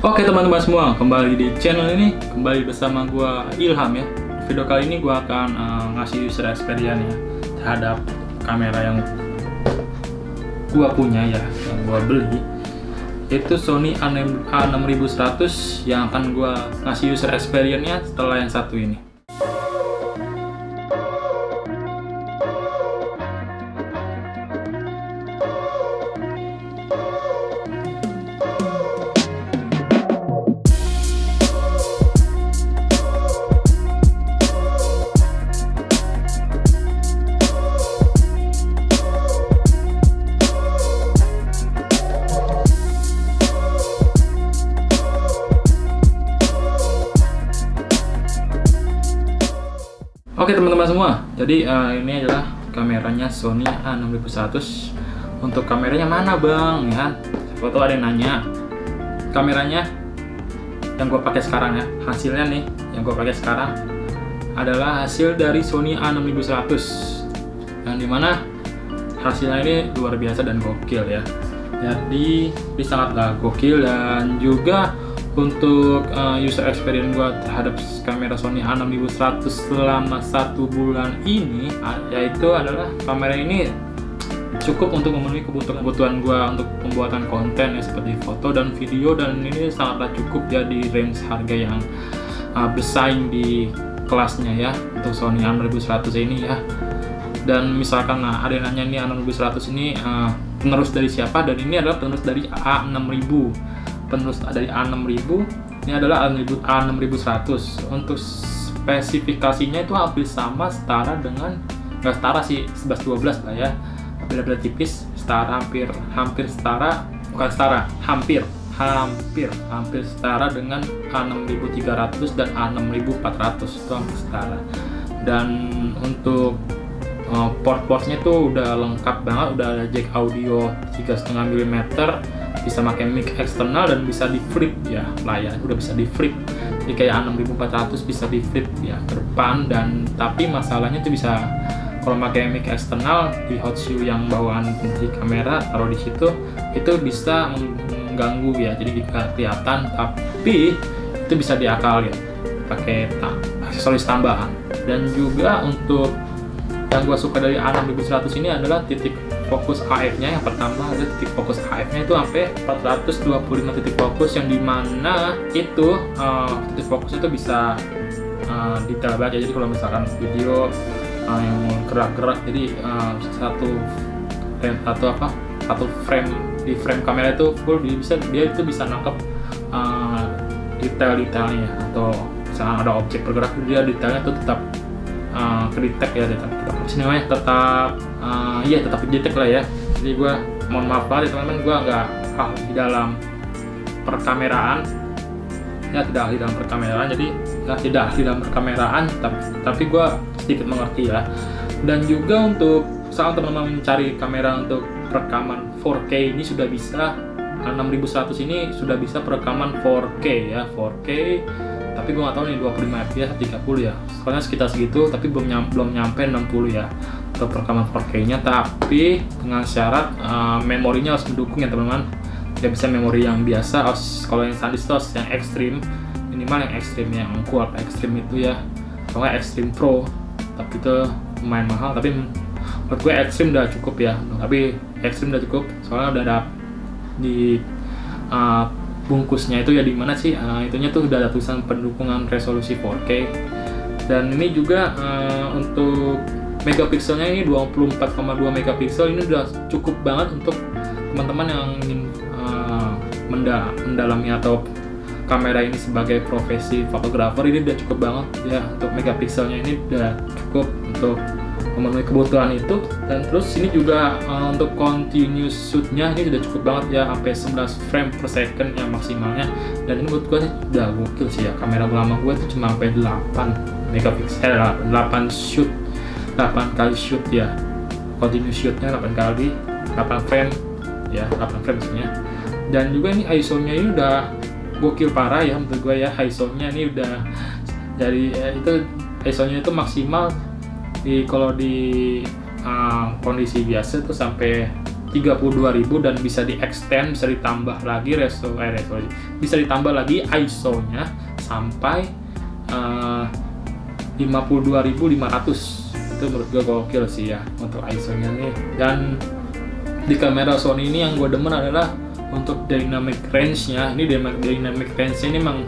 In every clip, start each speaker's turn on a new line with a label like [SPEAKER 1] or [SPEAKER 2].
[SPEAKER 1] Oke teman-teman semua, kembali di channel ini, kembali bersama gua Ilham ya. Video kali ini gua akan ngasih user experience ya terhadap kamera yang gua punya ya, yang gua beli. Itu Sony A6100 yang akan gua ngasih user experience-nya setelah yang satu ini. Oke teman-teman semua, jadi ini adalah kameranya Sony A6100. Untuk kameranya mana bang? Ya, foto ada yang nanya. Kameranya yang gue pakai sekarang ya, hasilnya nih yang gue pakai sekarang adalah hasil dari Sony A6100, yang dimana hasilnya ini luar biasa dan gokil ya. Jadi ini sangatlah gokil, dan juga untuk user experience gue terhadap kamera Sony A6100 selama 1 bulan ini, yaitu adalah kamera ini cukup untuk memenuhi kebutuhan gue untuk pembuatan konten ya, seperti foto dan video, dan ini sangatlah cukup ya di range harga yang bersaing di kelasnya ya untuk Sony A6100 ini ya. Dan misalkan ada yang nanya, ini A6100 ini penerus dari siapa? Dan ini adalah penerus dari A6000. Penerus dari A6000 ini adalah A6100. Untuk spesifikasinya itu hampir sama, setara dengan, nggak setara sih, 11-12 lah ya, beda-beda tipis, setara, hampir setara, bukan setara, hampir setara dengan A6300 dan A6400, itu hampir setara. Dan untuk port-portnya tuh udah lengkap banget, udah ada jack audio 3,5 mm, bisa pakai mic eksternal, dan bisa di flip ya, layar udah bisa di flip, jadi kayak A6400 bisa di flip ya ke depan. Dan tapi masalahnya tuh bisa, kalau pakai mic eksternal di hot shoe yang bawaan di kamera taruh di situ, itu bisa mengganggu ya, jadi nggak kelihatan. Tapi itu bisa diakal ya pakai aksesoris tambahan. Dan juga untuk yang gue suka dari A6100 ini adalah titik fokus AF-nya. Yang pertama ada titik fokus AF-nya itu sampai 425 titik fokus, yang dimana itu titik fokusnya itu bisa detail banget ya. Jadi kalau misalkan video yang gerak-gerak, jadi satu frame di frame kamera itu full, dia itu bisa nangkep detail-detailnya, atau misalkan ada objek bergerak, dia detailnya itu tetap kedetek ya, tetap kedetek lah ya. Jadi gue mohon maaf banget ya teman-teman, gue nggak ahli dalam perkameraan ya, tidak ahli dalam perkameraan, jadi tidak ahli dalam perkameraan, tapi gue sedikit mengerti ya. Dan juga untuk saat teman-teman mencari kamera untuk perekaman 4K, ini sudah bisa, 6100 ini sudah bisa perekaman 4K ya, 4K. Tapi gue nggak tahu nih 25 fps atau 30 ya, soalnya sekitar segitu, tapi belum nyampe 60 ya untuk perekaman 4K nya. Tapi dengan syarat memorinya harus mendukung ya teman-teman, tidak bisa memori yang biasa. Kalau yang SanDisk yang ekstrim, minimal yang ekstrim, yang kuat ekstrim itu ya, kalau nggak ekstrim pro, tapi itu lumayan mahal. Tapi menurut gue ekstrim udah cukup ya, tapi ekstrim udah cukup, soalnya udah ada di bungkusnya itu ya, di mana sih itunya tuh udah ada tulisan pendukungan resolusi 4K. Dan ini juga untuk megapikselnya ini 24,2 megapiksel, ini udah cukup banget untuk teman-teman yang ingin mendalami atau kamera ini sebagai profesi fotografer. Ini udah cukup banget ya, untuk megapikselnya ini udah cukup untuk memenuhi kebutuhan itu. Dan terus ini juga untuk continuous shoot-nya ini sudah cukup banget ya, sampai 11 frame per second yang maksimalnya. Dan ini menurut gue udah gokil sih ya, kamera lama gue itu cuma sampai 8 megapiksel, 8 kali shoot ya, continuous shoot-nya 8 kali 8 frame ya, 8 frame maksudnya. Dan juga ini ISO-nya ini udah gokil parah ya menurut gue ya. ISO-nya ini udah jadi itu, ISO-nya itu maksimal kalau di kondisi biasa tuh sampai 32.000 dan bisa di extend, bisa ditambah lagi bisa ditambah lagi ISO-nya sampai 52.500. Itu menurut gue gokil sih ya untuk ISO-nya nih. Dan di kamera Sony ini yang gue demen adalah untuk dynamic range-nya. Ini dynamic range-nya ini memang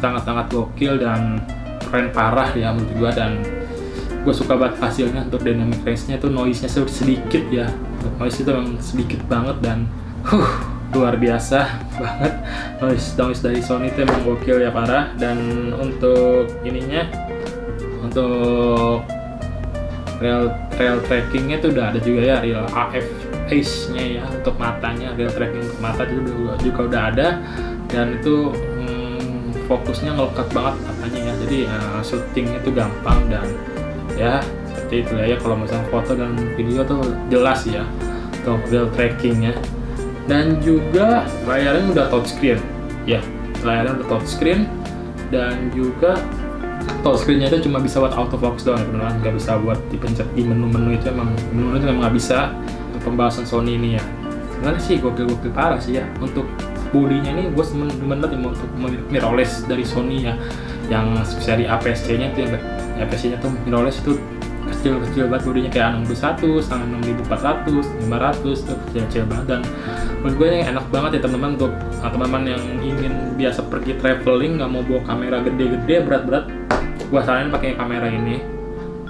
[SPEAKER 1] sangat-sangat gokil dan keren parah ya menurut gue. Dan gue suka banget hasilnya untuk dynamic range-nya. Itu noise-nya sedikit ya, noise itu memang sedikit banget dan luar biasa banget. Noise dari Sony itu emang gokil ya, parah. Dan untuk ininya, untuk real trackingnya itu udah ada juga ya, real AF nya ya untuk matanya, real tracking untuk mata juga udah ada. Dan itu fokusnya ngelekat banget matanya ya, jadi syutingnya itu gampang. Dan ya seperti itu ya, kalau misalnya foto dan video tuh jelas ya untuk real trackingnya. Dan juga layarnya udah touchscreen ya, layarnya udah touchscreen. Dan juga touchscreen-nya itu cuma bisa buat autofocus doang ya, nggak bisa buat dipencet di menu-menu itu. Emang menu itu memang nggak bisa untuk pembahasan Sony ini ya. Sebenarnya sih gokil parah sih ya. Untuk bodinya ini gue demen banget ya, untuk mirrorless dari Sony ya, yang seri APS-C-nya itu, yang APS-C-nya tuh mirrorless itu kecil banget bodinya, kayak 621, 6400, 500 tuh kecil banget. Dan menurut gue ini enak banget ya teman-teman, untuk teman-teman yang ingin biasa pergi traveling, nggak mau bawa kamera gede-gede berat-berat, gue saranin pakai kamera ini.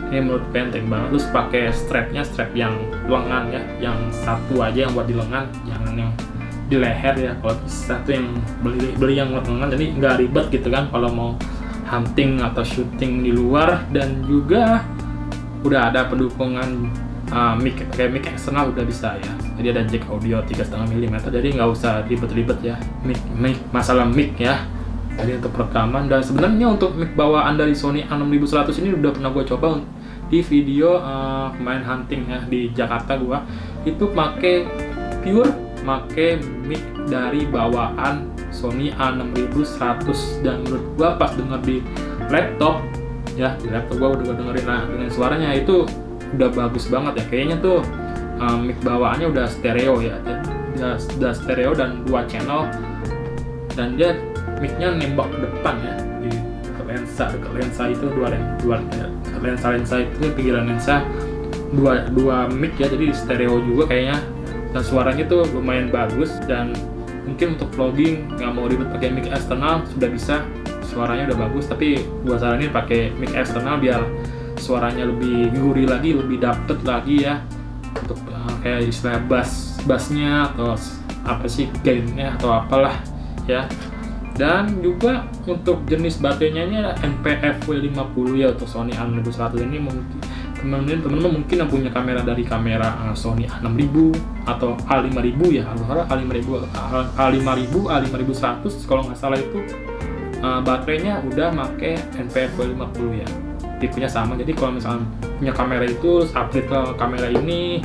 [SPEAKER 1] Ini menurut gue enteng banget. Terus pakai strap yang lengan ya, yang satu aja yang buat di lengan, jangan yang di leher ya. Kalau bisa tuh yang beli yang lengan, jadi nggak ribet gitu kan kalau mau hunting atau syuting di luar. Dan juga udah ada pendukungan mic, kayak mic eksternal udah bisa ya. Jadi ada jack audio 3,5 mm, jadi nggak usah ribet-ribet ya masalah mic ya. Jadi untuk rekaman. Dan sebenarnya untuk mic bawaan dari Sony A6100 ini udah pernah gue coba di video main hunting ya di Jakarta. Gue itu pakai mic dari bawaan Sony A6100. Dan menurut gue pas denger di laptop ya, di laptop gue udah dengerin dengan suaranya itu udah bagus banget ya. Kayaknya tuh mic bawaannya udah stereo ya, udah stereo dan 2 channel. Dan dia mic-nya nembak ke depan ya, di lensa itu lensa itu pinggiran lensa dua mic ya, jadi stereo juga kayaknya. Dan suaranya tuh lumayan bagus. Dan mungkin untuk vlogging nggak mau ribet pakai mic eksternal sudah bisa, suaranya udah bagus. Tapi gua saranin pakai mic eksternal biar suaranya lebih gurih lagi, lebih dapet lagi ya, untuk kayak istilah bassnya atau apa sih, gainnya atau apalah ya. Dan juga untuk jenis baterainya ini ada NP-FW50 ya untuk Sony A6100 ini. Mungkin teman-teman mungkin yang punya kamera dari kamera Sony A6000 atau A5000 ya, A5000, A5100 kalau nggak salah itu baterainya udah make NP-FW50 ya, tipenya sama. Jadi kalau misalnya punya kamera itu, upgrade ke kamera ini,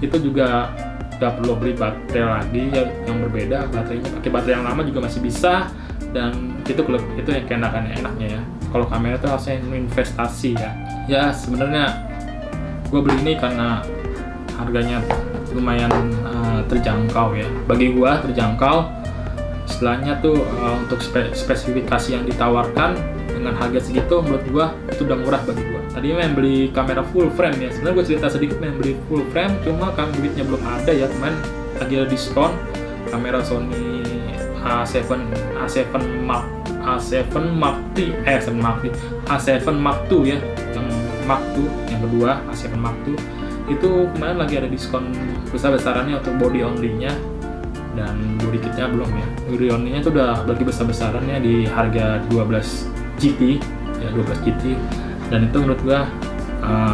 [SPEAKER 1] itu juga nggak perlu beli baterai lagi ya, yang berbeda. Baterainya pakai baterai yang lama juga masih bisa. Dan itu yang enaknya ya. Kalau kamera itu harusnya investasi ya. Ya sebenarnya gue beli ini karena harganya lumayan terjangkau ya. Bagi gue terjangkau. Istilahnya tuh untuk spesifikasi yang ditawarkan dengan harga segitu, menurut gue itu udah murah bagi gue. Tadinya main beli kamera full frame ya. Sebenarnya gue cerita sedikit, main beli full frame, cuma kan duitnya belum ada ya. Kemarin lagi ada diskon kamera Sony A7 Mark II ya, yang Mark II yang kedua, A7 Mark II itu kemarin lagi ada diskon besar-besarannya untuk body only-nya. Dan body kitnya belum ya, body only-nya itu udah lagi besar-besarannya di harga 12 GT ya, 12 GT. Dan itu menurut gua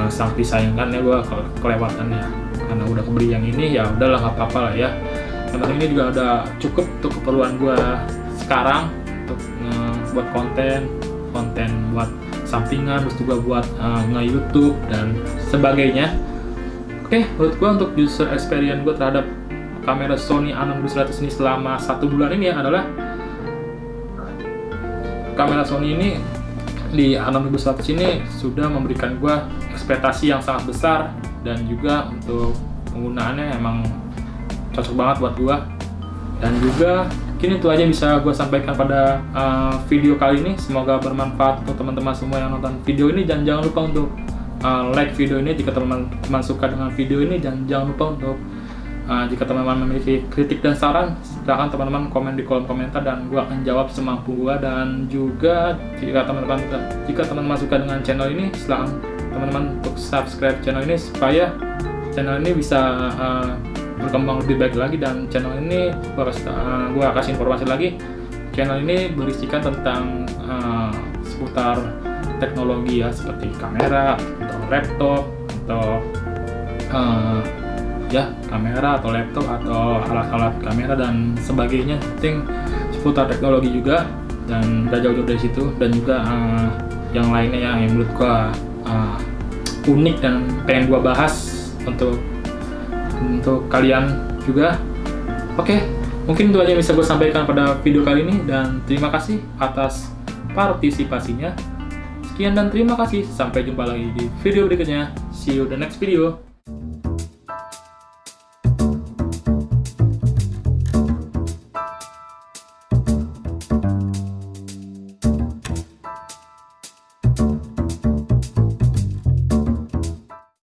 [SPEAKER 1] sangat disayangkan ya, gua kelewatannya karena udah kebeli yang ini. Ya udahlah, nggak apa-apa lah ya. Yang penting ini juga udah cukup untuk keperluan gue sekarang, untuk buat konten buat sampingan, terus juga buat nge-YouTube dan sebagainya. Oke, menurut gue untuk user experience gue terhadap kamera Sony A6100 ini selama 1 bulan ini adalah kamera Sony ini di A6100 ini sudah memberikan gue ekspektasi yang sangat besar. Dan juga untuk penggunaannya emang cocok banget buat gua. Dan juga mungkin itu aja bisa gua sampaikan pada video kali ini. Semoga bermanfaat untuk teman-teman semua yang nonton video ini, dan jangan lupa untuk like video ini jika teman-teman suka dengan video ini, dan jangan lupa untuk jika teman-teman memiliki kritik dan saran, silahkan teman-teman komen di kolom komentar dan gua akan jawab semampu gua. Dan juga jika teman-teman suka dengan channel ini, silahkan teman-teman untuk subscribe channel ini supaya channel ini bisa berkembang lebih baik lagi. Dan channel ini gua kasih informasi lagi, channel ini berisikan tentang seputar teknologi ya, seperti kamera atau laptop atau kamera atau laptop atau alat-alat kamera dan sebagainya. Penting seputar teknologi juga, dan gak jauh-jauh dari situ. Dan juga yang lainnya yang menurut gua unik dan pengen gua bahas untuk kalian juga. Oke, mungkin itu aja yang bisa gua sampaikan pada video kali ini, dan terima kasih atas partisipasinya. Sekian dan terima kasih, sampai jumpa lagi di video berikutnya. See you the next video.